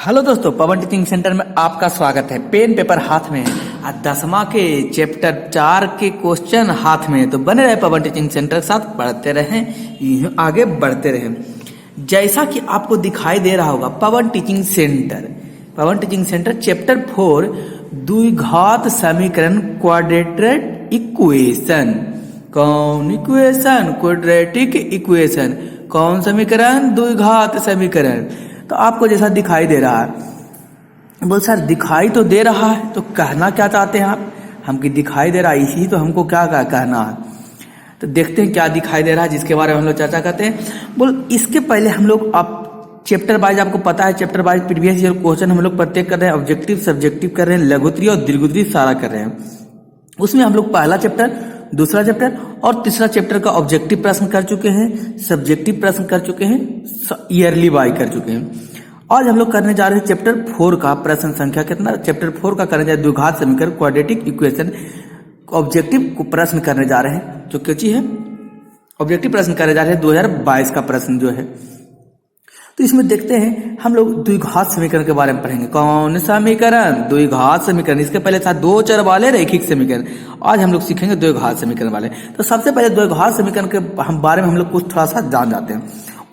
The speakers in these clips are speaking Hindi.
हेलो दोस्तों, पवन टीचिंग सेंटर में आपका स्वागत है। पेन पेपर हाथ में है और 10वां के चैप्टर 4 के क्वेश्चन हाथ में है। तो बने रहे पवन टीचिंग सेंटर के साथ, पढ़ते रहें, आगे बढ़ते रहें। जैसा कि आपको दिखाई दे रहा होगा, पवन टीचिंग सेंटर चैप्टर 4 द्विघात समीकरण क्वाड्रेटिक इक्वेशन। कौन इक्वेशन? Quadratic equation. कौन समीकरण? द्विघात समीकरण। तो आपको जैसा दिखाई दे रहा है, बोल सर दिखाई तो दे रहा है, तो कहना क्या चाहते हैं आप? हमको दिखाई दे रहा है, इसी तो हमको क्या कहना है। तो देखते हैं क्या दिखाई दे रहा है, जिसके बारे में हम लोग चर्चा करते हैं। बोल इसके पहले हम लोग अब चैप्टर वाइज, आपको पता है chapter wise previous year question हम लोग प्रत्येक कर रहे हैं। ऑब्जेक्टिव, सब्जेक्टिव कर रहे हैं, लघुत्तरीय और दीर्घोत्तरीय सारा कर रहे हैं। उसमें हम लोग पहला चैप्टर, दूसरा चैप्टर और तीसरा चैप्टर का ऑब्जेक्टिव प्रश्न कर चुके हैं, सब्जेक्टिव प्रश्न कर चुके हैं, ईयरली वाइज कर चुके हैं। आज हम लोग करने जा रहे हैं चैप्टर 4 का प्रश्न संख्या कितना? चैप्टर 4 का करने जा रहे हैं द्विघात समीकरण क्वाड्रेटिक इक्वेशन। ऑब्जेक्टिव प्रश्न करने जा रहे हैं, जो क्या चीज है? ऑब्जेक्टिव प्रश्न करने जा रहे हैं 2022 का प्रश्न जो है। तो इसमें देखते हैं हम लोग द्विघात समीकरण के बारे में पढ़ेंगे। कौन समीकरण? द्विघात समीकरण। इसके पहले था दो चर वाले रैखिक समीकरण, आज हम लोग सीखेंगे द्विघात समीकरण वाले। तो सबसे पहले द्विघात समीकरण के बारे में हम लोग कुछ थोड़ा सा जान जाते हैं,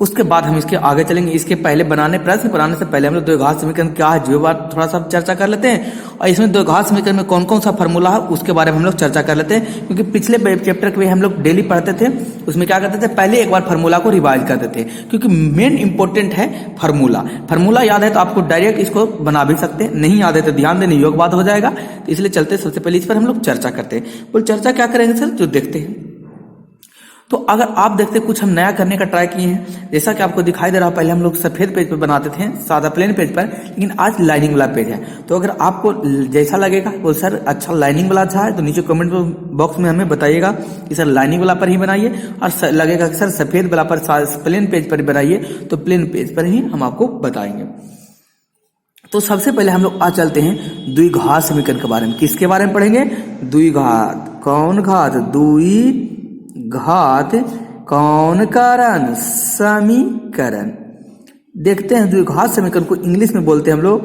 उसके बाद हम इसके आगे चलेंगे। इसके पहले प्रश्न बनाने से पहले हम लोग द्विघात समीकरण क्या है जो बात थोड़ा सा चर्चा कर लेते हैं। और इसमें द्विघात समीकरण में कौन कौन सा फॉर्मूला है उसके बारे में हम लोग चर्चा कर लेते हैं, क्योंकि पिछले चैप्टर के हम लोग डेली पढ़ते थे। उसमें क्या करते थे, पहले एक बार फार्मूला को रिवाइज करते थे, क्योंकि मेन इंपॉर्टेंट है फार्मूला याद है तो आपको डायरेक्ट इसको बना भी सकते हैं, नहीं याद है तो ध्यान देने योग्य बात हो जाएगा। तो इसलिए चलते सबसे पहले इस पर हम लोग चर्चा करते हैं। बोल चर्चा क्या करेंगे सर? जो देखते हैं। तो अगर आप देखते कुछ हम नया करने का ट्राई किए हैं, जैसा कि आपको दिखाई दे रहा है, पहले हम लोग सफेद पेज पर बनाते थे, सादा प्लेन पेज पर, लेकिन आज लाइनिंग वाला पेज है। तो अगर आपको जैसा लगेगा, वो सर अच्छा लाइनिंग वाला अच्छा है, तो नीचे कमेंट बॉक्स में हमें बताइएगा कि सर लाइनिंग वाला पर ही बनाइए, और लगेगा कि सर सफेद वाला पर प्लेन पेज पर बनाइए, तो प्लेन पेज पर ही हम आपको बताएंगे। तो सबसे पहले हम लोग आज चलते हैं द्विघात समीकरण के बारे में। किसके बारे में पढ़ेंगे? द्विघात। कौन घात? द्विघात। कौन कारण? समीकरण। देखते हैं द्विघात समीकरण को इंग्लिश में बोलते हैं हम लोग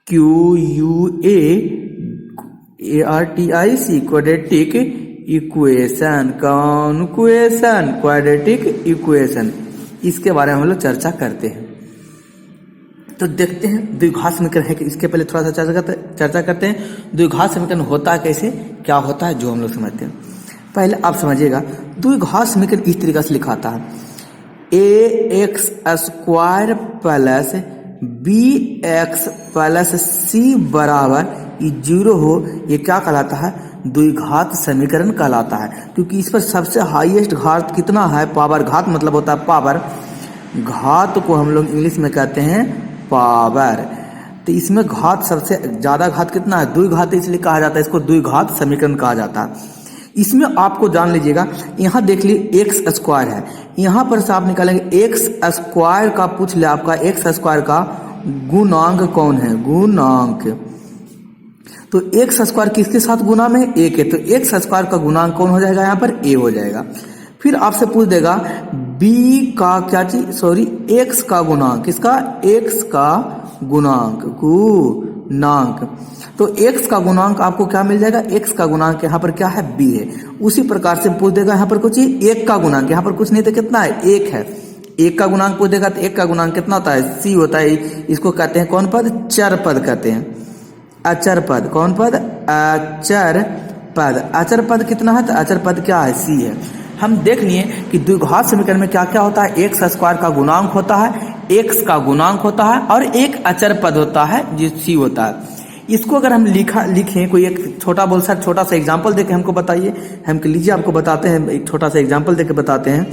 QUARTIC, क्वाड्रेटिक इक्वेशन। कौन इक्वेशन? Quadratic equation. इसके बारे में हम लोग चर्चा करते हैं। तो देखते हैं द्विघात समीकरण है कि इसके पहले थोड़ा सा चर्चा करते हैं द्विघात समीकरण होता है कैसे, क्या होता है, जो हम लोग समझते हैं। पहले आप समझिएगा, द्विघात समीकरण इस तरीके से लिखाता है, ax² plus bx plus c बराबर 0 हो, ये क्या कहलाता है? द्विघात समीकरण कहलाता है। क्योंकि इस पर सबसे हाईएस्ट घात कितना है? पावर। घात मतलब होता है पावर, घात को हम लोग इंग्लिश में कहते हैं पावर। तो इसमें घात सबसे ज्यादा घात कितना है? द्विघात, इसलिए कहा जाता है इसको द्विघात समीकरण कहा जाता है। इसमें आपको जान लीजिएगा, यहाँ देख लीजिए x² है, यहाँ पर से आप निकालेंगे x² का, पूछ ले आपका x² का गुणांक कौन है? गुणांक। तो x² किसके साथ गुणा में? a के, तो x² का गुणांक कौन हो जाएगा? यहाँ पर a हो जाएगा। फिर आपसे पूछ देगा b का क्या चीज, सॉरी x का गुणांक। किसका? x का गुणांक। तो x का गुणांक आपको क्या मिल जाएगा? x का गुणांक यहाँ पर क्या है? b है। उसी प्रकार से पूछ देगा यहाँ पर कुछ 1 का गुणांक, यहाँ पर कुछ नहीं तो कितना है? 1 है। 1 का गुणांक पूछ देगा तो 1 का गुणांक कितना होता है? c होता है। इसको कहते हैं कौन पद? चर पद कहते हैं, अचर पद। कौन पद? अचर पद। अचर पद कितना है? तो अचर पद क्या है? c है। हम देख लिए कि द्विघात समीकरण में क्या क्या होता है? x² का गुणांक होता है, x का गुणांक होता है, और एक अचर पद होता है जो c होता है। इसको अगर हम लिखें कोई एक छोटा सा एग्जांपल देके हमको बताइए। हम लीजिए आपको बताते हैं, एक छोटा सा एग्जांपल देके बताते हैं।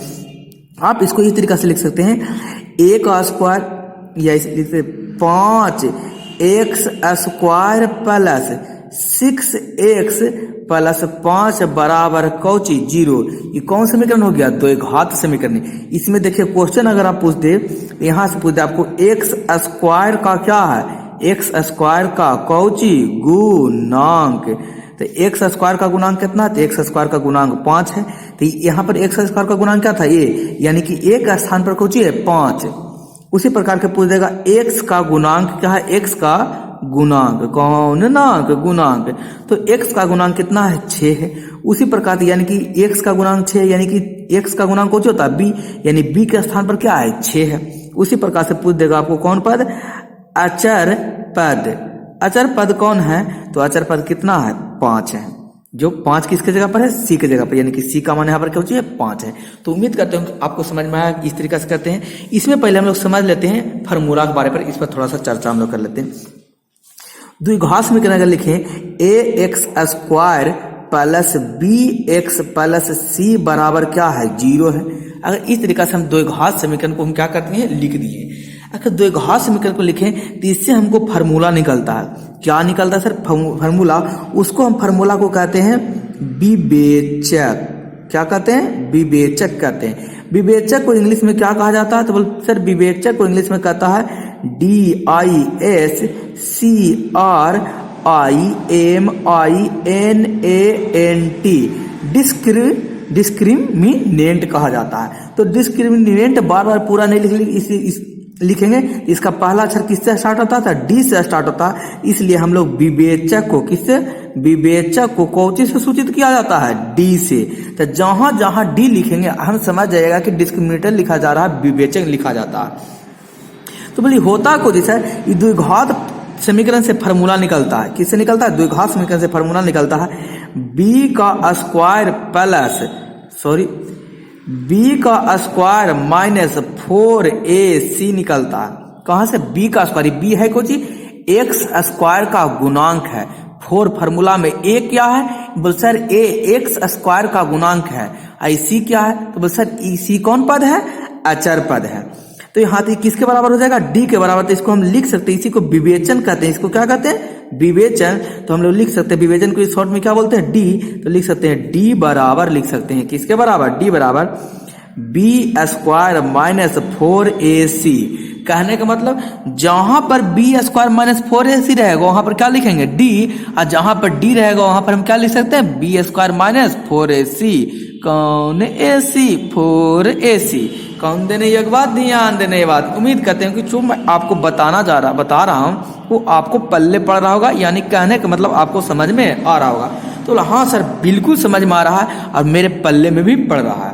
आप इसको इस तरीके से लिख सकते हैं, 1² या इसे 5x² प्लस 6x प्लस 5 बराबर कौची? 0। ये कौन समीकरण हो गया? द्विघात समीकरण। इसमें देखिए क्वेश्चन अगर आप पूछ दे, यहाँ से पूछ दे आपको x² का क्या है? x² का कौची? गुणांक। तो x² का गुणांक कितना? तो x² का गुणांक 5 है। तो यहाँ पर x² का गुणांक क्या था? a, यानी कि एक स्थान पर कौची है? 5। उसी प्रकार के पूछ देगा x का गुणांक क्या है, x का गुणांक, कौन नाक गुणांक, तो x का गुणांक कितना है 6 है। उसी प्रकार यानी कि x का गुणांक 6 यानी कि x का गुणांक कौन सा होता है b, यानी b के स्थान पर क्या है 6 है। उसी प्रकार से पूछ देगा आपको कौन पद, अचर पद। अचर पद कौन है, तो अचर पद कितना है 5 है, जो 5 किसके जगह पर है, सी के जगह पर, यानी कि सी का मान यहाँ पर क्या होती है 5 है। तो उम्मीद करते हैं कि आपको समझ में आया, इस तरीके से करते हैं। इसमें पहले हम लोग समझ लेते हैं फार्मूला के बारे पर, इस पर थोड़ा सा चर्चा हम लोग कर लेते हैं। द्विघात समीकरण अगर लिखें ax² plus bx plus c बराबर क्या है 0 है। अगर इस तरीके से हम द्विघात समीकरण को हम क्या करते हैं लिख दिए। अगर द्विघात समीकरण को लिखें तो इससे हमको फार्मूला निकलता है, क्या निकलता है सर, फार्मूला। उसको हम फार्मूला को कहते हैं विवेचक, क्या कहते हैं, विवेचक कहते हैं। विवेचक को इंग्लिश में क्या कहा जाता है, तो बोल सर विवेचक को इंग्लिश में कहता है DISCRIMINANT, डिस्क्रिमिनेंट कहा जाता है। तो डिस्क्रिमिनेंट बार बार पूरा नहीं लिखेंगे, इसका पहला अक्षर किससे स्टार्ट होता था, डी से स्टार्ट होता है, इसलिए हम लोग विवेचक को किससे, विवेचक को कौन से सूचित किया जाता है, डी से। तो जहां जहां डी लिखेंगे हम समझ जाएगा कि डिस्क्रिमिनेटर लिखा जा रहा है, विवेचक लिखा जाता है। तो बोलिए होता को जैसा द्विघात समीकरण से फार्मूला निकलता है, किससे निकलता है, द्विघात समीकरण से फार्मूला निकलता है b का स्क्वायर प्लस b का स्क्वायर माइनस 4ac निकलता है। कहां से, b का स्क्वायर, b है कोची x स्क्वायर का गुणांक है। 4 फार्मूला में a क्या है, बोल सर a x स्क्वायर का गुणांक है। c क्या है, तो बोल सर c कौन पद है, अचर पद है। तो यहाँ किसके बराबर हो जाएगा, d के बराबर। तो इसको हम लिख सकते हैं, इसी को विवेचन कहते हैं, इसको क्या कहते हैं, विवेचन। तो हम लोग लिख सकते हैं विवेचन को शॉर्ट में क्या बोलते हैं, d। तो लिख सकते हैं d बराबर, लिख सकते हैं किसके बराबर, d बराबर b स्क्वायर माइनस 4ac। कहने का मतलब जहां पर b स्क्वायर माइनस 4ac रहेगा वहां पर क्या लिखेंगे d, और जहां पर d रहेगा वहां पर हम क्या लिख सकते हैं b स्क्वायर माइनस 4ac। कौन ac, 4ac। कौन देने ये बात, ध्यान देने ये बात। उम्मीद करते हैं कि जो मैं आपको बता रहा हूँ वो आपको पल्ले पड़ रहा होगा, यानी कहने का मतलब आपको समझ में आ रहा होगा। तो हाँ सर बिल्कुल समझ में आ रहा है और मेरे पल्ले में भी पड़ रहा है।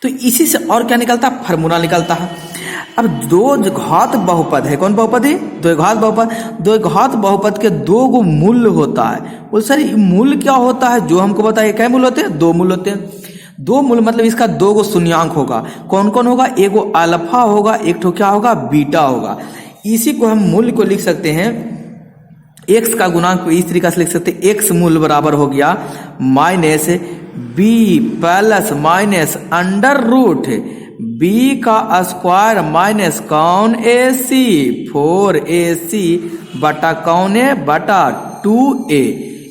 तो इसी से और क्या निकलता है, फार्मूला निकलता है। अब द्विघात बहुपद है, कौन बहुपद है, द्विघात बहुपद। द्विघात बहुपद के 2 गो मूल्य होता है। बोल सर मूल्य क्या होता है, जो हमको बताइए, क्या मूल्य होते हैं, 2 मूल्य होते हैं। 2 मूल्य मतलब इसका 2 गो शून्यांक होगा। कौन कौन होगा, एक गो अल्फा होगा, एक ठो क्या होगा, बीटा होगा। इसी को हम मूल्य को लिख सकते हैं, x का गुणांक इस तरीके से लिख सकते हैं, x मूल्य बराबर हो गया minus b plus minus under root b का स्क्वायर माइनस कौन ac 4ac बटा कौन है, बटा 2a।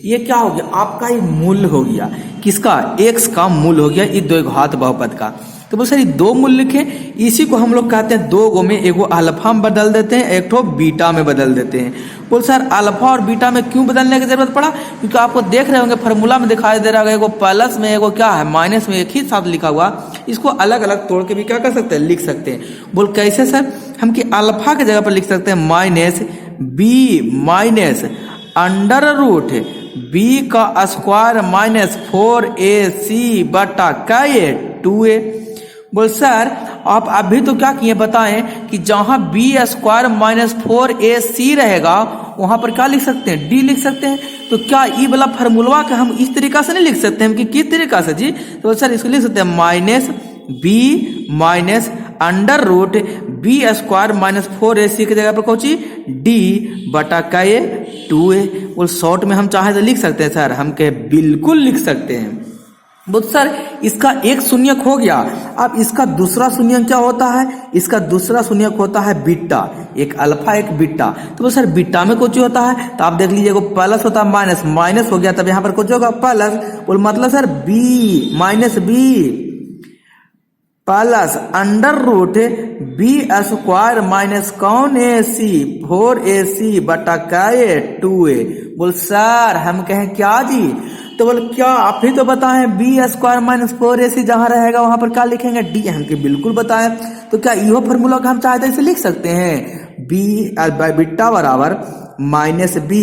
ये क्या हो गया, आपका ये मूल्य हो गया, किसका, x का मूल्य हो गया इस द्विघात बहुपद का। तो बोल सर ये 2 मूल्य लिखे, इसी को हम लोग कहते हैं 2 गो में, एक वो अल्फा में बदल देते हैं, एक ठो बीटा में बदल देते हैं। बोल सर अल्फा और बीटा में क्यों बदलने की जरूरत पड़ा, क्योंकि आपको देख रहे होंगे फार्मूला में दिखाई दे रहा होगा, एगो प्लस में एगो क्या है माइनस में, एक ही साथ लिखा हुआ। इसको अलग अलग तोड़ के भी क्या कर सकते हैं, लिख सकते हैं। बोल कैसे सर, हम कि अल्फा की जगह पर लिख सकते हैं minus b minus under root b का स्क्वायर माइनस 4ac बटा क्या, 2a। बोल सर आप अभी तो क्या किए बताएं कि जहां b स्क्वायर माइनस 4ac रहेगा वहां पर क्या लिख सकते हैं, d लिख सकते हैं। तो क्या ई वाला फार्मूला का हम इस तरीका से नहीं लिख सकते हैं कि किस तरीका से जी, तो सर इसको लिख सकते हैं minus b minus under root b square minus 4ac की जगह पर कौची d बटा क्या, 2a। बोल शॉर्ट में हम चाहे तो लिख सकते हैं सर, हम कहे बिल्कुल लिख सकते हैं। बोल सर इसका एक शून्यक हो गया, अब इसका दूसरा शून्यक क्या होता है, इसका दूसरा शून्यक होता है बीटा, एक अल्फा एक बीटा। तो बोल सर बीटा में कुछ होता है, तो आप देख लीजिए प्लस होता है माइनस, माइनस हो गया तब यहाँ पर कुछ होगा प्लस। बोल मतलब sir b minus b plus under root b square minus कौन ac 4ac बटा क्या, 2a। बोल सर हम कहें क्या जी, तो बोले क्या आप ही तो बताएं, बी स्क्वायर माइनस 4ac जहां रहेगा वहां पर क्या लिखेंगे, डी। हमके बिल्कुल बताया। तो क्या इहो फॉर्मूला का हम चाहते हैं इसे लिख सकते हैं, बी बाई बीटा बराबर minus B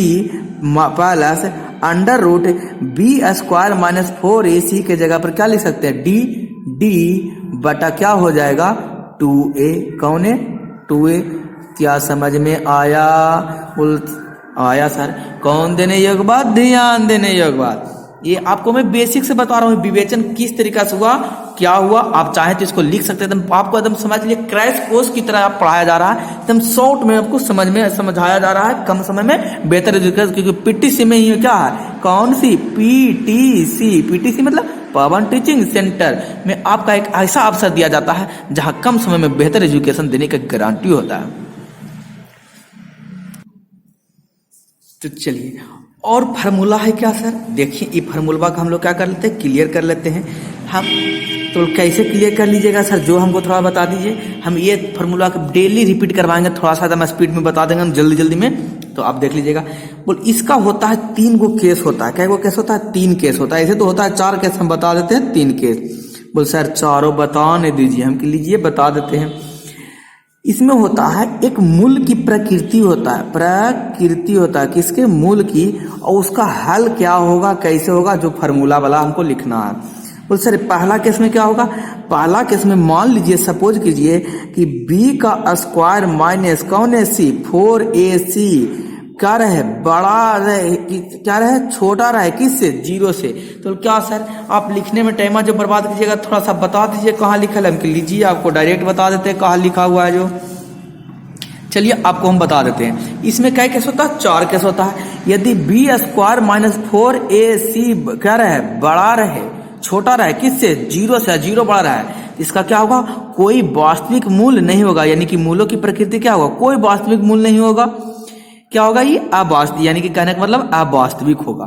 plus under root B square minus 4ac के जगह पर क्या लिख सकते हैं, डी। डी बटा क्या हो जाएगा, 2a। कौन है, 2a। क्या समझ में आया, आया सर। कौन देने योग्य बात, ध्यान देने योग्य बात। ये आपको मैं बेसिक से बता रहा हूँ, विवेचन किस तरीका से हुआ, क्या हुआ। आप चाहे तो इसको लिख सकते हैं, आपको एकदम समझ लिए क्रैश कोर्स की तरह पढ़ाया जा रहा है, एकदम शॉर्ट में आपको समझाया जा रहा है, कम समय में बेहतर एजुकेशन। क्योंकि पीटीसी में ही क्या है, कौन सी, पीटीसी। पीटीसी मतलब पवन टीचिंग सेंटर में आपका एक ऐसा अवसर दिया जाता है जहां कम समय में बेहतर एजुकेशन देने का गारंटी होता है। तो चलिए, और फार्मूला है क्या सर, देखिए ये फार्मूला का हम लोग क्या कर लेते हैं, क्लियर कर लेते हैं हम। तो कैसे क्लियर कर लीजिएगा सर, जो हमको थोड़ा बता दीजिए। हम ये फार्मूला को डेली रिपीट करवाएंगे, थोड़ा सा हम स्पीड में बता देंगे हम जल्दी जल्दी में, तो आप देख लीजिएगा। बोल इसका होता है 3 गो केस होता है, क्या गो केस होता है, 3 केस होता है। ऐसे तो होता है 4 केस, हम बता देते हैं 3 केस। बोल सर चारों बताने दीजिए, हम लीजिए बता देते हैं। इसमें होता है एक मूल की प्रकृति होता है, प्रकृति होता है किसके, मूल की, और उसका हल क्या होगा, कैसे होगा, जो फार्मूला वाला हमको लिखना है। बोल सर पहला केस में क्या होगा, पहला केस में मान लीजिए, सपोज कीजिए कि b का स्क्वायर माइनस कौन है, c 4ac क्या रहे, बड़ा रहे, क्या रहे, छोटा रहे, किससे, 0 से। तो क्या सर आप लिखने में टाइम जो बर्बाद कीजिएगा, थोड़ा सा बता दीजिए कहाँ लिखा है, हम लीजिए आपको डायरेक्ट बता देते हैं कहाँ लिखा हुआ है जो। चलिए आपको हम बता देते हैं, इसमें क्या केस होता है, 4 केस होता है। यदि बी स्क्वायर माइनस 4ac क्या रहे, बड़ा रहे, छोटा रहे, किससे, 0 से, 0 बड़ा रहे, इसका क्या होगा, कोई वास्तविक मूल नहीं होगा। यानी कि मूलों की प्रकृति क्या होगा, कोई वास्तविक मूल नहीं होगा। क्या होगा, ये अवास्तविक, यानी कि कहने का मतलब अवास्तविक होगा।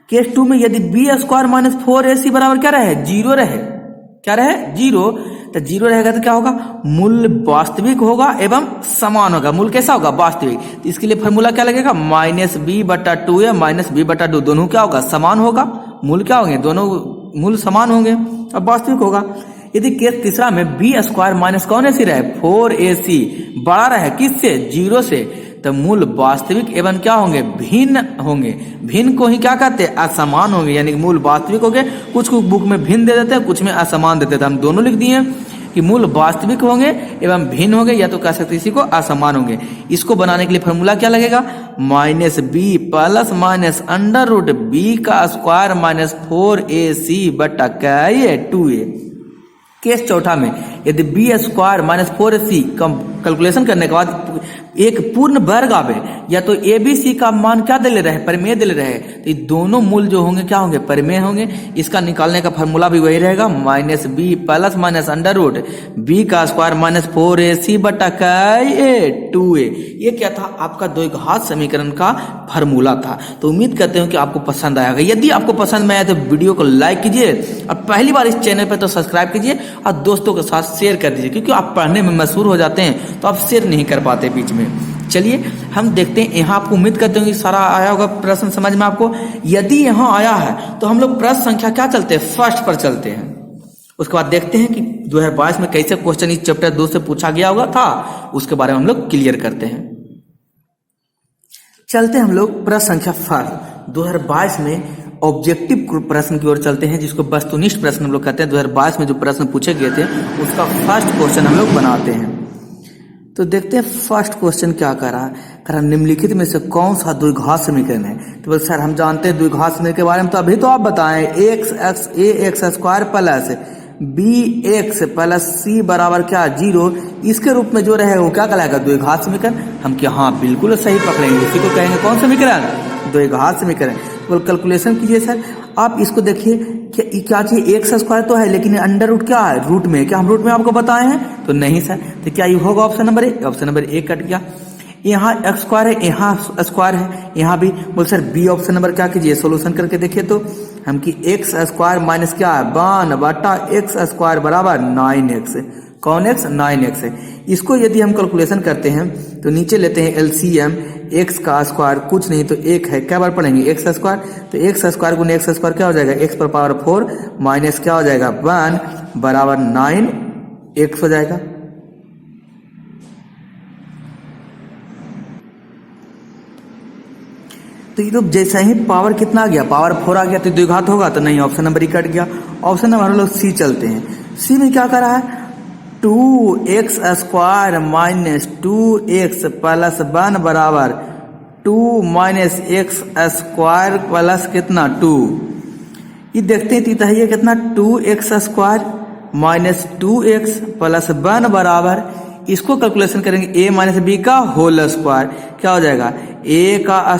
केस 2 में यदि बी स्क्वायर माइनस 4ac बराबर क्या रहे, 0 रहे, क्या रहे, 0, तो 0 रहेगा तो क्या होगा, मूल वास्तविक होगा एवं समान होगा। मूल कैसा होगा, वास्तविक। तो इसके लिए फॉर्मूला क्या लगेगा, माइनस बी बटा 2a माइनस बी बटा 2, दोनों क्या होगा, समान होगा। मूल क्या होंगे, दोनों मूल समान होंगे, अब वास्तविक होगा। यदि केस तीसरा में बी स्क्वायर माइनस कौन सी रहे, 4ac बड़ा रहे, किससे, 0 से, तो मूल वास्तविक एवं क्या होंगे, भिन्न होंगे। भिन्न को ही क्या कहते हैं, असमान होंगे। यानी कि मूल वास्तविक होंगे, कुछ बुक में भिन्न दे देते हैं, कुछ में असमान देते थे, हम दोनों लिख दिए कि मूल वास्तविक होंगे एवं भिन्न होंगे, या तो कह सकते इसी को असमान होंगे। इसको बनाने के लिए फॉर्मूला क्या लगेगा, minus B plus minus under root B का स्क्वायर माइनस 4ac बटा क्या है, 2a। केस चौथा में यदि B square minus 4ac calculation करने के बाद एक पूर्ण वर्ग आवे, या तो ए बी सी का मान क्या दे ले रहे, परिमेय दे ले रहे, तो ये दोनों मूल जो होंगे क्या होंगे, परिमेय होंगे। इसका निकालने का फॉर्मूला भी वही रहेगा, minus B plus minus under root B का स्क्वायर माइनस 4ac बटा 2a। ये क्या था, आपका द्विघात समीकरण का फॉर्मूला था। तो उम्मीद करते हो कि आपको पसंद आएगा। यदि आपको पसंद में आया तो वीडियो को लाइक कीजिए, और पहली बार इस चैनल पर तो सब्सक्राइब कीजिए, और दोस्तों के साथ शेयर कर दीजिए, क्योंकि आप पढ़ने में मशहूर हो जाते हैं तो आप शेयर नहीं कर पाते बीच में। चलिए हम देखते हैं, यहाँ आपको उम्मीद करते हैं कि सारा आया होगा प्रश्न समझ में आपको। यदि यहाँ आया है तो हम लोग प्रश्न संख्या क्या चलते हैं, फर्स्ट पर चलते हैं। उसके बाद देखते हैं कि 2022 में कैसे क्वेश्चन इस चैप्टर 2 से पूछा गया होगा था, उसके बारे में हम लोग क्लियर करते हैं। चलते हैं हम लोग प्रश्न संख्या फर्स्ट 2022 में ऑब्जेक्टिव प्रश्न की ओर चलते हैं, जिसको वस्तुनिष्ठ प्रश्न हम लोग कहते हैं। 2022 में जो प्रश्न पूछे गए थे उसका फर्स्ट क्वेश्चन हम लोग बनाते हैं। तो देखते हैं फर्स्ट क्वेश्चन क्या कर रहा है, निम्नलिखित में से कौन सा द्विघात समीकरण है। तो बोल सर हम जानते हैं द्विघात समीकरण के बारे में, तो अभी तो आप बताएं, ax square plus bx plus c बराबर क्या 0, इसके रूप में जो रहे वो क्या कहलाएगा, द्विघात समीकरण। हम क्या, हाँ बिल्कुल सही पकड़ेंगे, इसी को कहेंगे कौन समीकरण, द्विघात समीकरण। बोल कैलकुलेशन कीजिए सर, आप इसको देखिए क्या चाहिए, एक्स स्क्वायर तो है, लेकिन अंडर रूट क्या है, रूट में, क्या हम रूट में आपको बताए हैं, तो नहीं सर। तो क्या ये होगा option number A, option number A cut गया। यहाँ एक्स स्क्वायर है, यहाँ स्क्वायर है, यहाँ भी। बोल सर बी ऑप्शन नंबर क्या कीजिए, सोल्यूशन करके देखिए तो हम कि एक्स स्क्वायर माइनस क्या है 1 बटा एक्स स्क्वायर बराबर 9x। कौन एक्स 9x है। इसको यदि हम कैलकुलेशन करते हैं तो नीचे लेते हैं एलसीएम, एक्स का स्क्वायर कुछ नहीं तो एक है, क्या बार पढ़ेंगे एक्स स्क्वायर, तो एक्स स्क्वायर गुने एक्स स्क्वायर क्या हो जाएगा एक्स पर पावर 4 माइनस क्या हो जाएगा 1 बराबर 9x हो जाएगा। तो ये तो जैसा ही पावर कितना आ गया, पावर 4 आ गया तो द्विघात होगा, तो नहीं, ऑप्शन नंबर ही कट गया। ऑप्शन नंबर हम लोग सी चलते हैं। सी में क्या कर रहा है 2x square minus 2x plus 1 बराबर 2 माइनस एक्स स्क्वायर प्लस कितना 2। ये देखते हैं तीता है कितना 2x square minus 2x plus 1 बराबर, इसको कैलकुलेशन करेंगे a माइनस बी का होल स्क्वायर, क्या हो जाएगा a का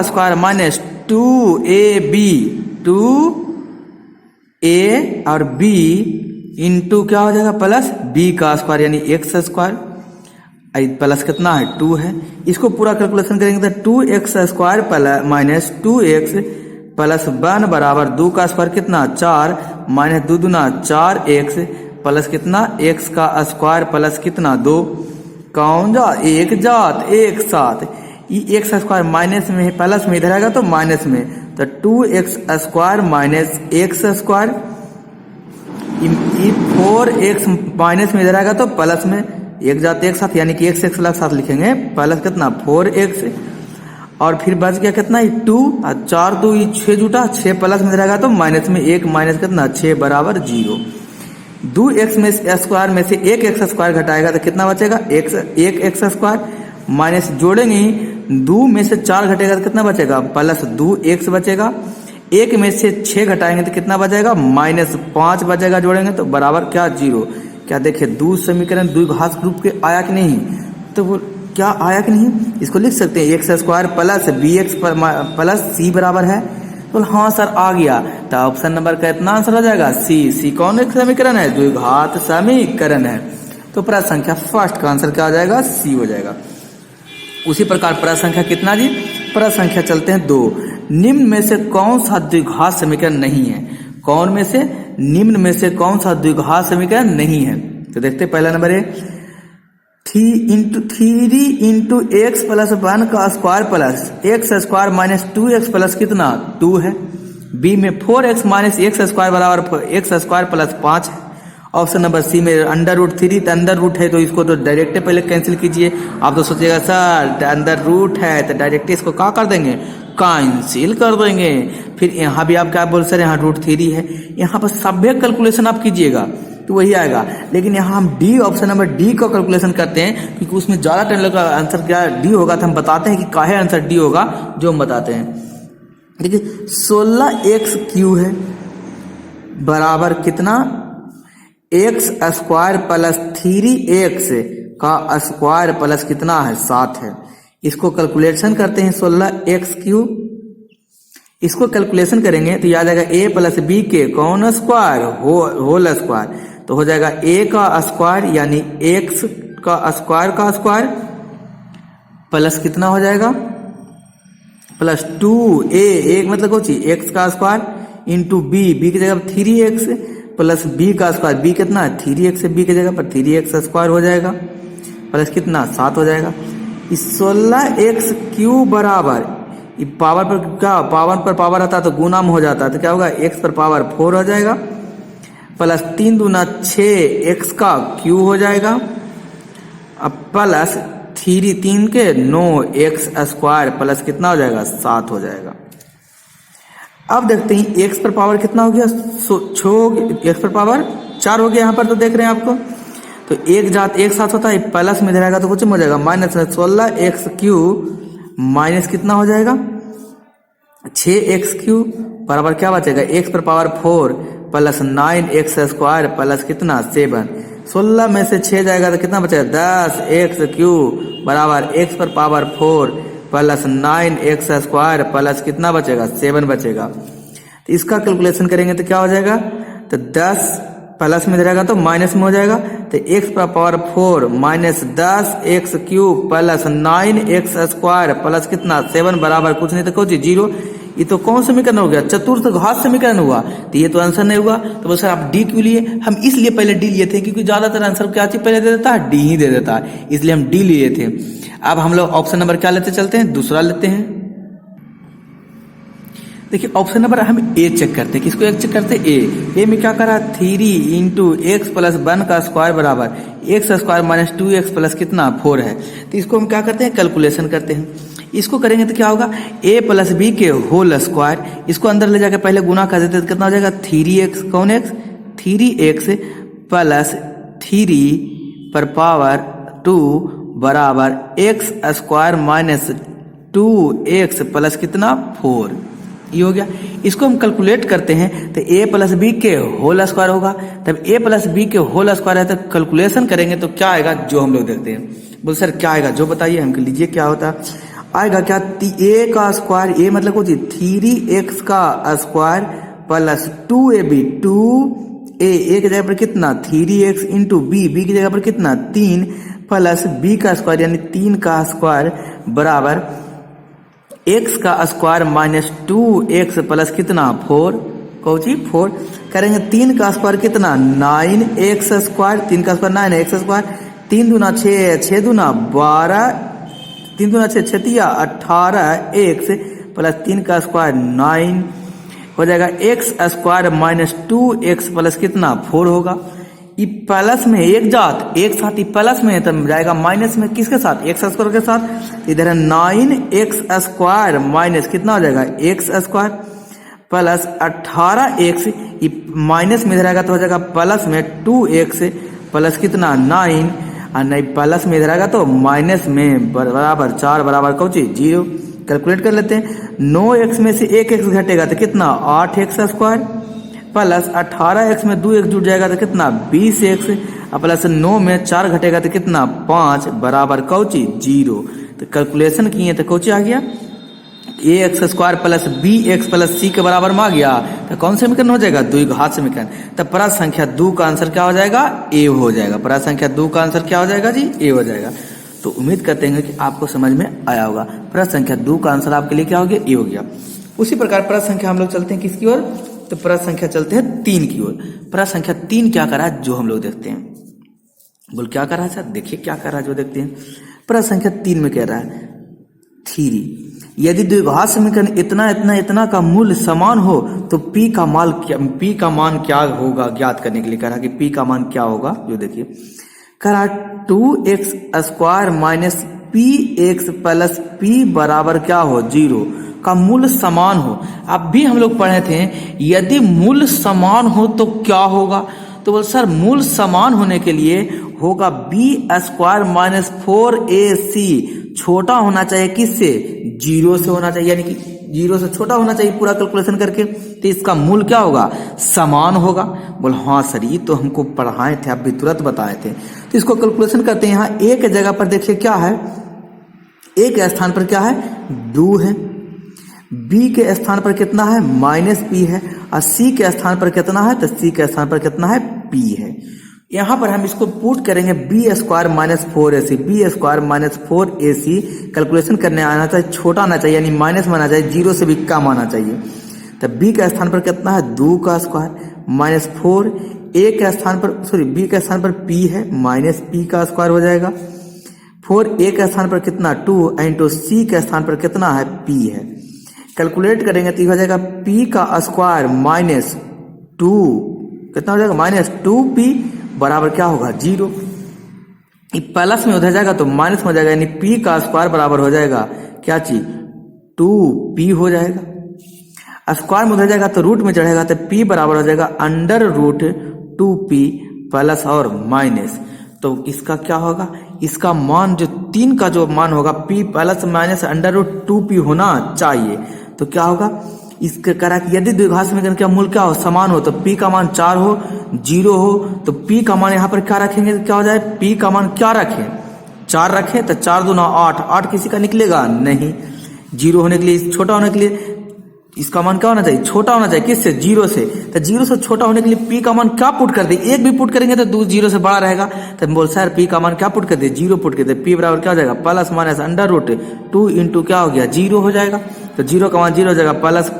स्क्वायर माइनस 2ab 2a और b इंटू क्या हो जाएगा प्लस b का स्क्वायर यानी एक्स स्क्वायर प्लस कितना है 2 है। इसको पूरा कैलकुलेशन करेंगे तो 2x square plus minus 2x plus 1 बराबर 2 का स्क्वायर कितना 4 माइनस 2 दूना 4x प्लस कितना x का स्क्वायर प्लस कितना 2, कौन जा एक जात एक साथ, ये एक्स स्क्वायर माइनस में है प्लस में इधर आएगा तो माइनस में, तो 2x square minus x square, 4x minus में इधर आएगा तो प्लस में, एक जात एक साथ यानी कि x साथ लिखेंगे प्लस कितना 4x और फिर बच गया कितना 2 और 4 2 6 जुटा 6 प्लस में रहेगा तो माइनस में 1 माइनस कितना 6 बराबर 0। 2x में स्क्वायर में से 1x स्क्वायर घटाएगा तो कितना बचेगा 1x स्क्वायर माइनस जोड़ेंगे 2 में से 4 घटेगा तो कितना बचेगा प्लस 2x बचेगा, 1 में से 6 घटाएंगे तो कितना बचेगा माइनस 5 बचेगा, जोड़ेंगे तो बराबर क्या 0। क्या देखे दो समीकरण द्विघात रूप के आया कि नहीं, तो वो क्या आया कि नहीं, इसको लिख सकते हैं X square plus B X plus C बराबर है, तो हाँ सर आ गया। तो ऑप्शन नंबर का इतना आंसर हो जाएगा सी कौन एक समीकरण है द्विघात समीकरण है, तो प्रश्न संख्या फर्स्ट का आंसर क्या हो जाएगा सी हो जाएगा। उसी प्रकार प्रश्न संख्या कितना जी, प्रश्न संख्या चलते हैं 2, निम्न में से कौन सा द्विघात समीकरण नहीं है, कौन में से निम्न में से कौन सा द्विघात समीकरण नहीं है, तो देखते हैं पहला नंबर है 3 इंटू एक्स प्लस 1 का square plus x square minus 2x plus कितना 2 है। बी में 4x माइनस एक्स स्क्वायर बराबर एक्स स्क्वायर प्लस 5 है। ऑप्शन नंबर सी में अंडर रूट 3 तो अंडर रूट है तो इसको तो डायरेक्ट पहले कैंसिल कीजिए। आप तो सोचिएगा सर अंडर रूट है तो डायरेक्ट इसको क्या कर देंगे कैंसिल कर देंगे। फिर यहाँ भी आप क्या बोल सर यहाँ रूट 3 है, यहाँ पर सभ्य कैलकुलेशन आप कीजिएगा तो वही आएगा, लेकिन यहाँ हम डी ऑप्शन नंबर डी का कैलकुलेशन करते हैं क्योंकि उसमें ज्यादा टाइम लगेगा। आंसर क्या डी होगा तो हम बताते हैं कि काहे आंसर डी होगा जो हम बताते हैं। देखिए 16x क्यू है बराबर कितना एक्स स्क्वायर प्लस 3x का स्क्वायर प्लस कितना है 7 है। इसको कैलकुलेशन करते हैं 16x क्यू, इसको कैलकुलेशन करेंगे तो याद आएगा a प्लस बी के कौन स्क्वायर होल स्क्वायर, तो हो जाएगा a का स्क्वायर यानी x का स्क्वायर प्लस कितना हो जाएगा प्लस 2a एक मतलब कौन सी x का स्क्वायर इंटू b की जगह 3x प्लस b का स्क्वायर b कितना है 3x b की जगह पर 3x स्क्वायर हो जाएगा प्लस कितना 7 हो जाएगा। इस 16x क्यू बराबर पावर पर क्या पावर पर पावर आता है तो गुना में हो जाता है तो क्या होगा x पर पावर 4 हो जाएगा प्लस 3 दूना 6x का क्यू हो जाएगा अब प्लस 3 के 9x स्क्वायर प्लस कितना हो जाएगा 7 हो जाएगा। अब देखते हैं x पर पावर कितना हो गया x पर पावर 4 हो गया यहाँ पर तो देख रहे हैं आपको, तो एक जात एक साथ होता है प्लस में रहेगा तो कुछ हो जाएगा माइनस 16x क्यू माइनस कितना हो जाएगा 6x क्यू बराबर क्या बचेगा x पर power 4 plus 9x square plus कितना 7। 16 में से 6 जाएगा तो कितना बचेगा 10x क्यू बराबर x पर power 4 plus 9x square plus कितना बचेगा 7 बचेगा। तो इसका कैलकुलेशन करेंगे तो क्या हो जाएगा तो 10 प्लस में रहेगा तो माइनस में हो जाएगा तो x पर power 4 minus 10x cube plus 9x square plus कितना 7 बराबर कुछ नहीं तो कुछ 0। ये तो कौन समीकरण हो गया, चतुर्थ घात समीकरण हुआ, तो ये तो आंसर नहीं हुआ। तो बोल सर आप डी क्यों लिए, हम इसलिए पहले डी लिए थे क्योंकि ज्यादातर आंसर क्या चीज पहले दे देता है, डी ही दे देता है, इसलिए हम डी लिए थे। अब हम लोग ऑप्शन नंबर क्या लेते चलते हैं, दूसरा लेते हैं। देखिए ऑप्शन नंबर हम ए चेक करते हैं, किसको एक चेक करते हैं, ए में क्या करा, 3 इंटू एक्स प्लस 1 का स्क्वायर बराबर x square minus 2x plus कितना 4 है। तो इसको हम क्या करते हैं, कैलकुलेशन करते हैं। इसको करेंगे तो क्या होगा, a प्लस बी के होल स्क्वायर, इसको अंदर ले जाकर पहले गुना कर देते तो कितना हो जाएगा, 3x, कौन x, 3x प्लस 3 पर पावर 2 बराबर x square minus 2x plus कितना 4, ये हो गया। इसको हम कैलकुलेट करते हैं तो a प्लस बी के होल स्क्वायर होगा, तब a प्लस बी के होल स्क्वायर है तो कैलकुलेशन करेंगे तो क्या आएगा, जो हम लोग देखते हैं। बोल सर क्या आएगा, जो बताइए हमको, लीजिए क्या होता आएगा, क्या a का स्क्वायर, a मतलब कुछ 3x का square plus 2ab, 2a a की जगह पर कितना 3x इंटू b की जगह पर कितना 3 प्लस b का स्क्वायर यानी 3 का स्क्वायर बराबर x का स्क्वायर माइनस 2x प्लस कितना 4, कौन सी 4 करेंगे, 3 का स्क्वायर कितना 9x स्क्वायर, 3 का स्क्वायर 9x स्क्वायर, 3 दूना 6, 6 दूना 12, 3 दूना 6, 6 तिया 18x प्लस 3 का स्क्वायर 9 हो जाएगा, x square minus 2x plus कितना 4 होगा। ये प्लस में एक जात एक साथ, ही प्लस में तब जाएगा माइनस में, किसके साथ, एक्स स्क्वायर के साथ। इधर है 9x स्क्वायर माइनस कितना हो जाएगा x square plus 18x, minus में इधर आएगा तो हो जाएगा प्लस में 2x प्लस कितना 9, और नहीं प्लस में इधर आएगा तो माइनस में बराबर 4 बराबर कौन चीज 0। कैलकुलेट कर लेते हैं, 9x में से 1x घटेगा तो कितना 8x स्क्वायर प्लस 18x में 2x जुड़ जाएगा तो कितना 20x, प्लस 9 में 4 घटेगा तो कितना 5 बराबर कौची 0। तो कैलकुलेशन किए तो कौची आ गया, ax square plus bx plus c के बराबर में आ गया। तो कौन सा समीकरण हो जाएगा, द्विघात समीकरण। तो परात संख्या 2 का आंसर क्या हो जाएगा, a हो जाएगा। परात संख्या 2 का आंसर क्या हो जाएगा जी, a हो जाएगा। तो उम्मीद करते हैं कि आपको समझ में आया होगा। परात संख्या 2 का आंसर आपके लिए क्या हो गया, a हो गया। उसी प्रकार परात संख्या हम लोग चलते हैं किसकी ओर, तो परात संख्या चलते हैं 3 की ओर। परात संख्या 3 क्या करा जो हम लोग देखते हैं, बोल क्या करा सर, देखिए क्या करा जो देखते हैं। परात संख्या 3 में कह रहा है 3, यदि द्विघात समीकरण इतना इतना इतना का मूल्य समान हो तो p का मान क्या होगा ज्ञात करने के लिए कह रहा कि p का मान क्या होगा, जो देखिए कह रहा 2x square minus px plus p बराबर क्या हो 0 का मूल्य समान हो। अब भी हम लोग पढ़े थे यदि मूल्य समान हो तो क्या होगा, तो बोल सर मूल्य समान होने के लिए होगा b स्क्वायर माइनस 4ac छोटा होना चाहिए किससे, 0 से होना चाहिए, यानी कि 0 से छोटा होना चाहिए पूरा कैलकुलेशन करके, तो इसका मूल्य क्या होगा समान होगा। बोल हाँ सर ये तो हमको पढ़ाए थे, आप भी तुरंत बताए थे। तो इसको कैलकुलेशन करते हैं, यहाँ a के जगह पर देखिए क्या है, a के स्थान पर क्या है 2 है, b के स्थान पर कितना है माइनस p है, और c के स्थान पर कितना है, तो c के स्थान पर कितना है p है। यहाँ पर हम इसको पुट करेंगे b square minus 4ac, b square minus 4ac calculation करने आना चाहिए, छोटा आना चाहिए यानी माइनस में आना चाहिए, 0 से भी कम आना चाहिए। तो b के स्थान पर कितना है 2 का स्क्वायर माइनस 4, a के स्थान पर b के स्थान पर p है माइनस p का स्क्वायर हो जाएगा, 4a के स्थान पर कितना 2 इंटू c के स्थान पर कितना है p है। कैलकुलेट करेंगे तो हो जाएगा p का स्क्वायर माइनस 2 कितना हो जाएगा माइनस 2p बराबर क्या होगा 0। प्लस में उधर जाएगा तो माइनस में हो जाएगा, यानी p का स्क्वायर बराबर हो जाएगा क्या चीज 2p हो जाएगा। स्क्वायर में उधर जाएगा तो रूट में चढ़ेगा तो p बराबर हो जाएगा अंडर रूट 2p प्लस और माइनस। तो इसका क्या होगा, इसका मान जो 3 का जो मान होगा p plus minus under root 2p होना चाहिए। तो क्या होगा, इसके करा कि यदि द्विघात समीकरण का मूल्य क्या हो समान हो तो p का मान 4 हो 0 हो, तो p का मान यहाँ पर क्या रखेंगे तो क्या हो जाए, p का मान क्या रखें 4 रखें, तो 4 दूना 8, 8 किसी का निकलेगा नहीं, 0 होने के लिए छोटा होने के लिए इसका मान क्या होना चाहिए छोटा होना चाहिए, किससे 0 से। तो 0 से छोटा होने के लिए p का मान क्या पुट कर दे, 1 भी पुट करेंगे तो 0 से बड़ा रहेगा। तो बोल सर p का मान क्या पुट कर दे 0 पुट कर दे, p बराबर क्या हो जाएगा plus minus under root 2 into क्या हो गया 0 हो जाएगा। तो 0 का मान 0 हो जाएगा, प्लस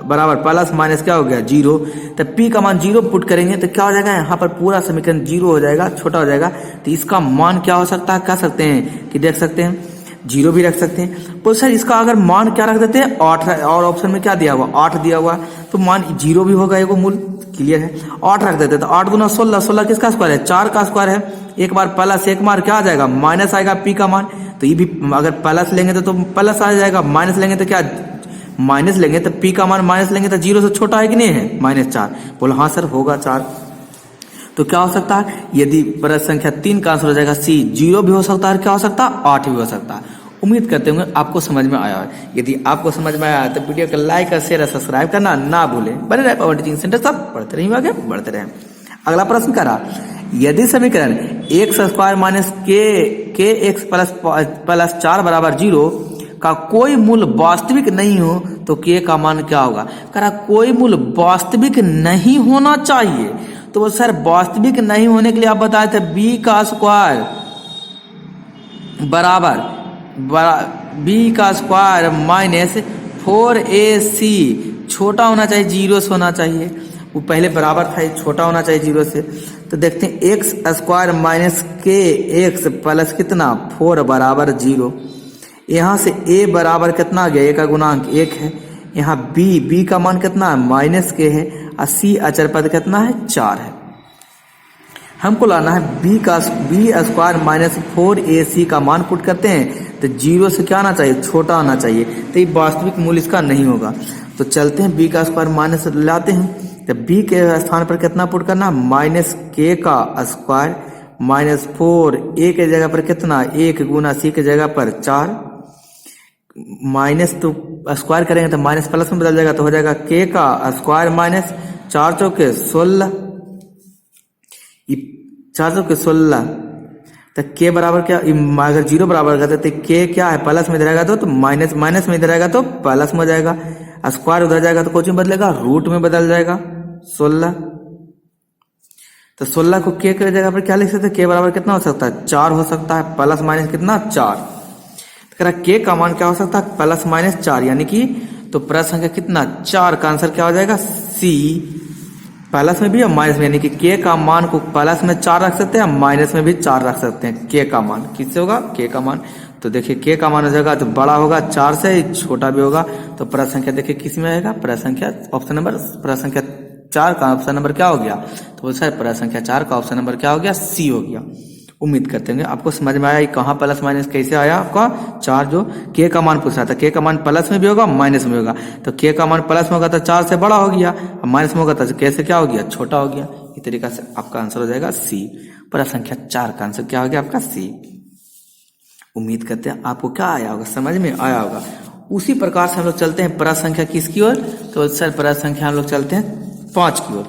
बराबर प्लस माइनस क्या हो गया 0। तो p का मान 0 पुट करेंगे तो क्या हो जाएगा, यहाँ पर पूरा समीकरण 0 हो जाएगा, छोटा हो जाएगा। तो इसका मान क्या हो सकता है, कह सकते हैं कि देख सकते हैं 0 भी रख सकते हैं। तो सर इसका अगर मान क्या रख देते हैं 8, और ऑप्शन में क्या दिया हुआ 8 दिया हुआ, तो मान 0 भी होगा, एगो मूल क्लियर है। 8 रख देते तो 8 गुना 16, 16 किसका स्क्वायर है 4 का स्क्वायर है। एक बार प्लस एक बार क्या आ जाएगा माइनस आएगा p का मान, तो ये भी अगर प्लस लेंगे तो प्लस आ जाएगा, माइनस लेंगे तो क्या माइनस लेंगे, तो p का मान माइनस लेंगे तो 0 से छोटा है कि नहीं है -4। बोला हाँ सर होगा 4। तो क्या हो सकता है, यदि प्रश्न संख्या 3 का आंसर हो जाएगा सी, 0 भी हो सकता है, क्या हो सकता है 8 भी हो सकता है। उम्मीद करते होंगे आपको समझ में आया है। यदि आपको समझ में आया तो वीडियो को लाइक और शेयर और सब्सक्राइब करना ना भूलें। बने रहे पावर टीचिंग सेंटर, सब पढ़ते रहिए, आगे बढ़ते रहे। अगला प्रश्न करा, यदि समीकरण x स्क्वायर माइनस के एक्स प्लस 4 बराबर 0 का कोई मूल वास्तविक नहीं हो तो k का मान क्या होगा। करा कोई मूल वास्तविक नहीं होना चाहिए, तो सर वास्तविक नहीं होने के लिए आप बताए थे b का स्क्वायर बराबर b का स्क्वायर माइनस 4ac छोटा होना चाहिए 0 से होना चाहिए। वो पहले बराबर था, छोटा होना चाहिए 0 से। तो देखते हैं एक्स स्क्वायर माइनस के एक्स प्लस कितना 4 बराबर 0। यहाँ से a बराबर कितना आ गया, a का गुणांक 1 है। यहाँ b का मान कितना है माइनस के है, और c अचर पद कितना है 4 है। हमको लाना है b स्क्वायर माइनस 4ac का मान पुट करते हैं तो 0 से क्या आना चाहिए छोटा आना चाहिए, तो ये वास्तविक मूल्य इसका नहीं होगा। तो चलते हैं b का स्क्वायर माइनस लाते हैं, तो b के स्थान पर कितना पुट करना माइनस के का स्क्वायर माइनस 4, a के जगह पर कितना 1 गुना c के जगह पर 4, माइनस तो स्क्वायर करेंगे तो माइनस प्लस में बदल जाएगा, तो हो जाएगा के का स्क्वायर माइनस 4 चौके 16, 4 चौके 16। तो के बराबर क्या, अगर 0 बराबर करते तो के क्या है प्लस में इधर आएगा तो माइनस, माइनस में इधर आएगा तो प्लस में हो जाएगा, स्क्वायर उधर जाएगा तो कुछ में बदलेगा रूट में बदल जाएगा 16। तो 16 को के जगह पर क्या लिख सकते हैं, के बराबर कितना हो सकता है 4 हो सकता है, प्लस माइनस कितना 4। तो के का मान क्या हो सकता है प्लस माइनस 4, यानी कि तो प्रश्न संख्या कितना 4 का आंसर क्या हो जाएगा सी, प्लस में भी और माइनस में, यानी कि के का मान को प्लस में 4 रख सकते हैं, माइनस में भी 4 रख सकते हैं। के का मान किससे होगा, के का मान, तो देखिए के का मान हो जाएगा तो बड़ा होगा 4 से, छोटा भी होगा। तो प्रश्न संख्या देखिए किस में आएगा, प्रश्न संख्या ऑप्शन नंबर प्रश्न संख्या 4 का ऑप्शन नंबर क्या हो गया, तो सर प्रश्न संख्या 4 का ऑप्शन नंबर क्या हो गया सी हो गया। उम्मीद करते हैं आपको समझ में आया कहाँ प्लस माइनस कैसे आया आपका 4, जो के का मान पूछ रहा था, के का मान प्लस में भी होगा माइनस में होगा, तो के का मान प्लस में होगा तो 4 से बड़ा हो गया, और माइनस में होगा तो के से क्या हो गया छोटा हो गया। इस तरीका से आपका आंसर हो जाएगा सी, प्रश्न संख्या 4 का आंसर क्या हो गया आपका सी। उम्मीद करते हैं आपको क्या आया होगा, समझ में आया होगा। उसी प्रकार से हम लोग चलते हैं प्रश्न संख्या किसकी ओर, तो सर प्रश्न संख्या हम लोग चलते हैं 5 की ओर।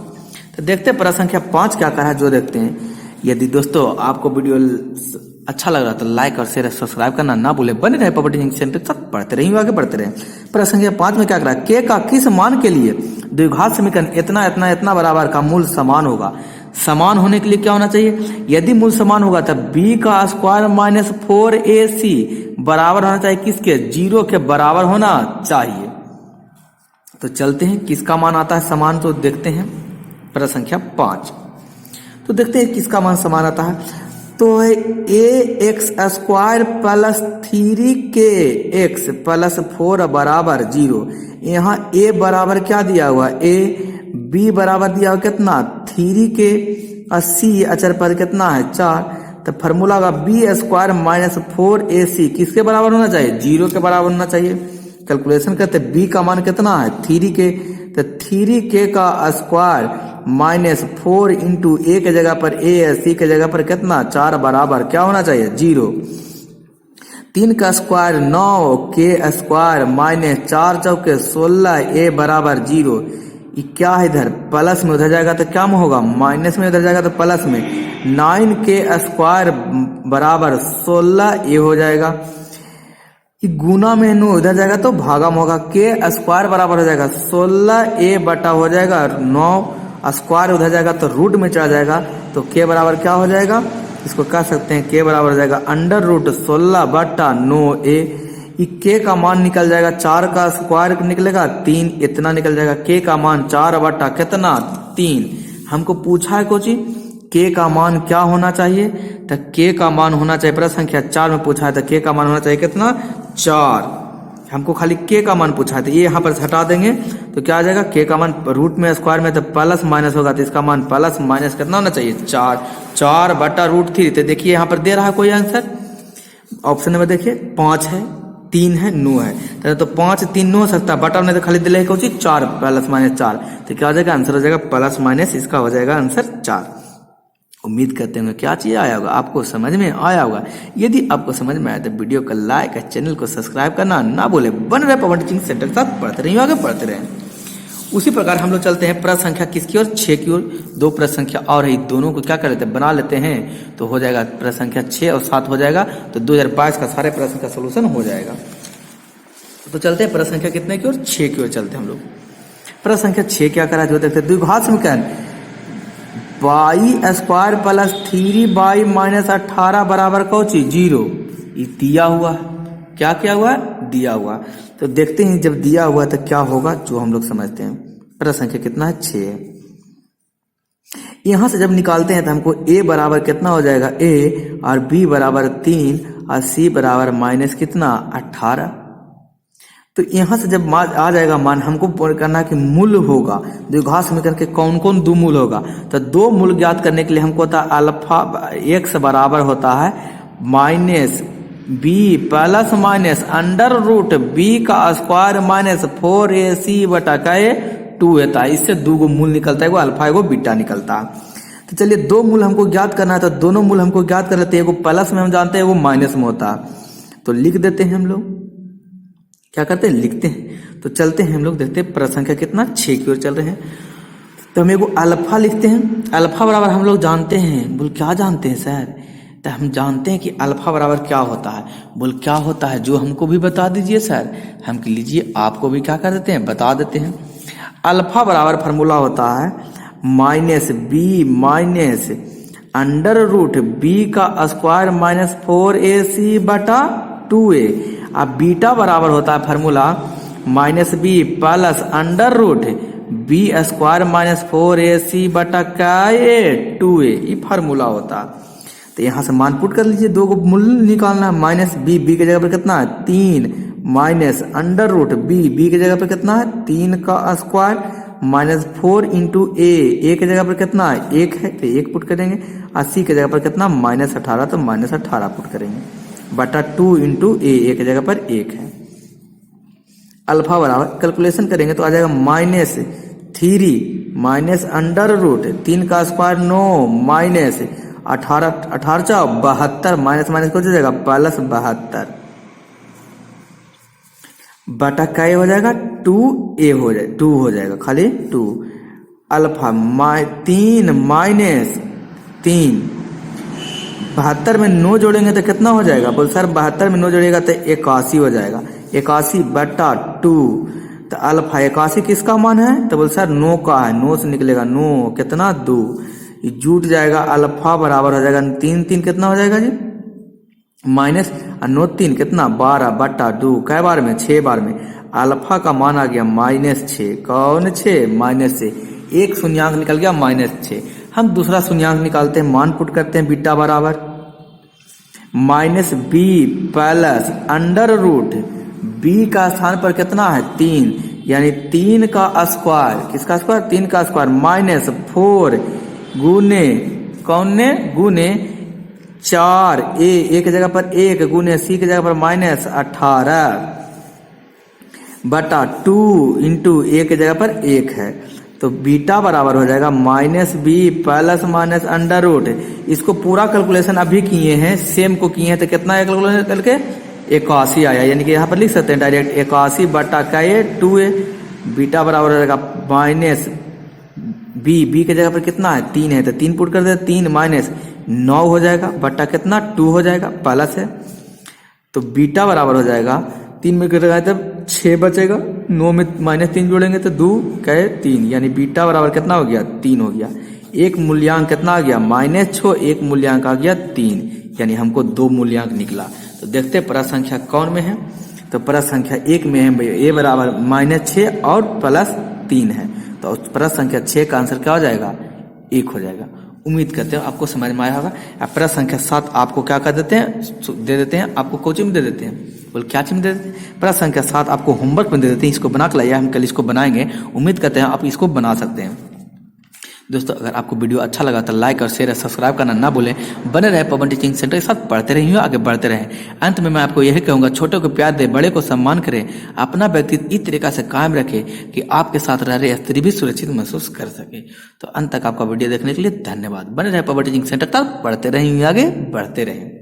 तो देखते हैं प्रश्न संख्या 5 क्या कहा है, जो देखते हैं। यदि दोस्तों आपको वीडियो अच्छा लग रहा तो लाइक और शेयर सब्सक्राइब करना ना भूले। बने रहे पावर टीचिंग सेंटर, सब पढ़ते रहिए, आगे बढ़ते रहे। प्रश्न संख्या 5 में क्या करा, के का किस मान के लिए द्विघात समीकरण इतना इतना इतना बराबर का मूल समान होगा। समान होने के लिए क्या होना चाहिए, यदि मूल समान होगा तब b का स्क्वायर माइनस 4ac बराबर होना चाहिए किसके, 0 के बराबर होना चाहिए। तो चलते हैं किसका मान आता है समान, तो देखते हैं प्रश्न संख्या 5। तो देखते हैं किसका मान समान आता है, तो है A X square plus 3k X plus 4 बराबर 0। यहाँ a बराबर क्या दिया हुआ, a b बराबर दिया हुआ कितना 3k, और c अचर पद कितना है 4। तो फॉर्मूला का बी स्क्वायर माइनस 4ac किसके बराबर होना चाहिए, 0 के बराबर होना चाहिए। कैलकुलेशन करते b का मान कितना है 3k, तो 3k का स्क्वायर माइनस 4 इंटू ए के जगह पर a है, c के जगह पर कितना 4 बराबर क्या होना चाहिए 0। 3 का स्क्वायर 9 के स्क्वायर माइनस 4 चौके 16 a बराबर 0। ये क्या है इधर प्लस में, उधर जाएगा तो क्या में होगा माइनस में, उधर जाएगा तो प्लस में। 9 के स्क्वायर बराबर 16 a हो जाएगा, गुना में 9 उधर जाएगा तो भागा में होगा, के स्क्वायर बराबर हो जाएगा 16a बटा हो जाएगा 9, स्क्वायर उधर जाएगा तो रूट में चला जाएगा, तो के बराबर क्या हो जाएगा, इसको कह सकते हैं के बराबर हो जाएगा अंडर रूट 16 बटा 9a। ये के का मान निकल जाएगा, 4 का स्क्वायर निकलेगा 3, इतना निकल जाएगा। के का मान 4 बटा कितना 3। हमको पूछा है कोची के का मान क्या होना चाहिए, तो के का मान होना चाहिए, प्रश्न संख्या 4 में पूछा है तो के का मान होना चाहिए कितना 4। हमको खाली के का मान पूछा है तो ये यहाँ पर हटा देंगे तो क्या आ जाएगा, के का मान रूट में स्क्वायर में तो प्लस माइनस होगा, तो इसका मान प्लस माइनस कितना होना चाहिए 4। 4 बटा √3। तो देखिए यहाँ पर दे रहा है कोई आंसर, ऑप्शन में देखिए 5 है, 3 है, 9 है, तो 5 3 9 हो सकता है, बटा में तो खाली दिले कौन सी 4 प्लस माइनस 4। तो क्या हो जाएगा आंसर हो जाएगा प्लस माइनस, इसका हो जाएगा आंसर 4। उम्मीद करते हैं क्या चीज आया होगा, आपको समझ में आया होगा। यदि आपको समझ में आया तो वीडियो को लाइक और चैनल को सब्सक्राइब करना ना भूले। बन रहे पवन टीचिंग सेंटर के साथ पढ़ते रहिए, आगे पढ़ते रहें। उसी प्रकार हम लोग चलते हैं प्रश्न संख्या किसकी ओर 6 की ओर। 2 प्रश्न संख्या और है, दोनों को क्या कर लेते हैं बना लेते हैं, तो हो जाएगा प्रश्न संख्या 6 और 7 हो जाएगा, तो 2022 का सारे प्रश्न का सोल्यूशन हो जाएगा। तो चलते हैं प्रश्न संख्या कितने की ओर 6 की ओर चलते हैं हम लोग। प्रश्न संख्या 6 क्या करा जो देखते हैं, द्विघात समीकरण y square plus 3y minus 18 बराबर कौन चीज 0। ये दिया हुआ है, क्या क्या हुआ है दिया हुआ। तो देखते हैं जब दिया हुआ तो क्या होगा, जो हम लोग समझते हैं। प्रश्न संख्या कितना है 6। यहां से जब निकालते हैं तो हमको a बराबर कितना हो जाएगा a, और b बराबर 3 और c बराबर माइनस कितना 18। तो यहां से जब आ जाएगा मान, हमको करना कि मूल होगा द्विघात समीकरण के कौन कौन दो मूल होगा। तो 2 मूल ज्ञात करने के लिए हमको होता है अल्फा x बराबर होता है minus b plus minus under root b का स्क्वायर माइनस 4ac बटा का 2 होता है। इससे 2 मूल निकलता है, एगो अल्फा एगो बीटा निकलता है। तो चलिए 2 मूल हमको ज्ञात करना है, तो दोनों मूल हमको ज्ञात कर लेते हैं। एगो प्लस में हम जानते हैं, एगो माइनस में होता है। तो लिख देते हैं हम लोग, क्या करते हैं लिखते हैं। तो चलते हैं हम लोग देखते हैं प्रश्न संख्या कितना 6 की ओर चल रहे हैं। तो हम एगो अल्फा लिखते हैं, अल्फा बराबर हम लोग जानते हैं, बोल क्या जानते हैं सर, तो हम जानते हैं कि अल्फा बराबर क्या होता है, बोल क्या होता है जो हमको भी बता दीजिए सर। हम कह लीजिए आपको भी क्या कर देते हैं बता देते हैं। अल्फा बराबर फार्मूला होता है minus b minus under root b का स्क्वायर माइनस 4ac बटा 2a। अब बीटा बराबर होता है formula minus b plus under root b square minus 4ac बटा का 2a, ये फार्मूला होता है। तो यहाँ से मान पुट कर लीजिए, 2 को मूल निकालना है। माइनस b के जगह पर कितना है 3 माइनस अंडर रूट b के जगह पर कितना है 3 का स्क्वायर माइनस 4 इंटू a के जगह पर कितना है 1 है, तो 1 पुट करेंगे। और c के जगह पर कितना माइनस 18, तो माइनस 18 पुट करेंगे बटा 2 इंटू a के जगह पर 1 है। अल्फा बराबर कैलकुलेशन करेंगे तो आ जाएगा माइनस 3 माइनस अंडर रूट 3 का स्क्वायर 9 माइनस 18 72 माइनस माइनस हो जाएगा प्लस 72 बटा का हो जाएगा 2a हो जाएगा खाली 2। अल्फा 3 माइनस 3 72 में 9 जोड़ेंगे तो कितना हो जाएगा, बोल सर 72 में 9 जोड़ेगा तो 81 हो जाएगा, 81 बटा 2। तो अल्फा 81 किसका मान है, तो बोल सर 9 का है, 9 से निकलेगा 9 कितना 2, ये जुट जाएगा। अल्फा बराबर हो जाएगा 3 3 कितना हो जाएगा जी माइनस 9 3 कितना 12 बटा 2, कै बार में 6 बार में। अल्फा का मान आ गया -6, कौन 6 -6, एक शून्यांक निकल गया -6। हम दूसरा शून्यांक निकालते हैं, मान पुट करते हैं बीटा बराबर minus b plus under root b का स्थान पर कितना है 3, यानी 3 का स्क्वायर, किसका स्क्वायर 3 का स्क्वायर माइनस 4 गुने कौन ने गुने 4 a की जगह पर 1 गुने c की जगह पर माइनस 18 बटा 2 इंटू a की जगह पर 1 है। तो बीटा बराबर हो जाएगा -b plus minus under root. इसको पूरा कैलकुलेशन अभी किए हैं, सेम को किए हैं, तो कितना है कैलकुलेशन करके 81 आया, यानी कि यहाँ पर लिख सकते हैं डायरेक्ट 81 बटा का 2a। बीटा बराबर हो जाएगा माइनस b की जगह पर कितना है 3 है, तो 3 पुट कर दे, 3 माइनस 9 हो जाएगा बटा कितना 2 हो जाएगा प्लस है। तो बीटा बराबर हो जाएगा 3 में कर तब 6 बचेगा, 9 में -3 जोड़ेंगे तो 2 कहे 3, यानी बीटा बराबर कितना हो गया 3 हो गया। एक मूल्यांक कितना आ गया -6, एक मूल्यांक आ गया 3, यानी हमको 2 मूल्यांक निकला। तो देखते प्रश्न संख्या कौन में है, तो प्रश्न संख्या 1 में है a बराबर -6 और +3 है, तो प्रश्न संख्या 6 का आंसर क्या हो जाएगा? 1 हो जाएगा। उम्मीद करते हैं आपको समझ में आया होगा। अब प्रश्न संख्या 7 आपको क्या कर देते हैं, दे देते हैं आपको कोचिंग में दे देते हैं, बोल क्या चीज में दे देते हैं? प्रश्न संख्या 7 आपको होमवर्क में दे देते हैं, इसको बना के लाइए, हम कल इसको बनाएंगे। उम्मीद करते हैं आप इसको बना सकते हैं। दोस्तों अगर आपको वीडियो अच्छा लगा तो लाइक और शेयर और सब्सक्राइब करना ना भूलें। बने रहे पवन टीचिंग सेंटर के साथ, पढ़ते रहिए, आगे बढ़ते रहें। अंत में मैं आपको यही कहूंगा, छोटे को प्यार दे, बड़े को सम्मान करें, अपना व्यक्तित्व इस तरीका से कायम रखें कि आपके साथ रह रहे स्त्री भी सुरक्षित महसूस कर सके। तो अंत तक आपका वीडियो देखने के लिए धन्यवाद। बने रहे पवन टीचिंग सेंटर के साथ, पढ़ते रहें, आगे बढ़ते रहें।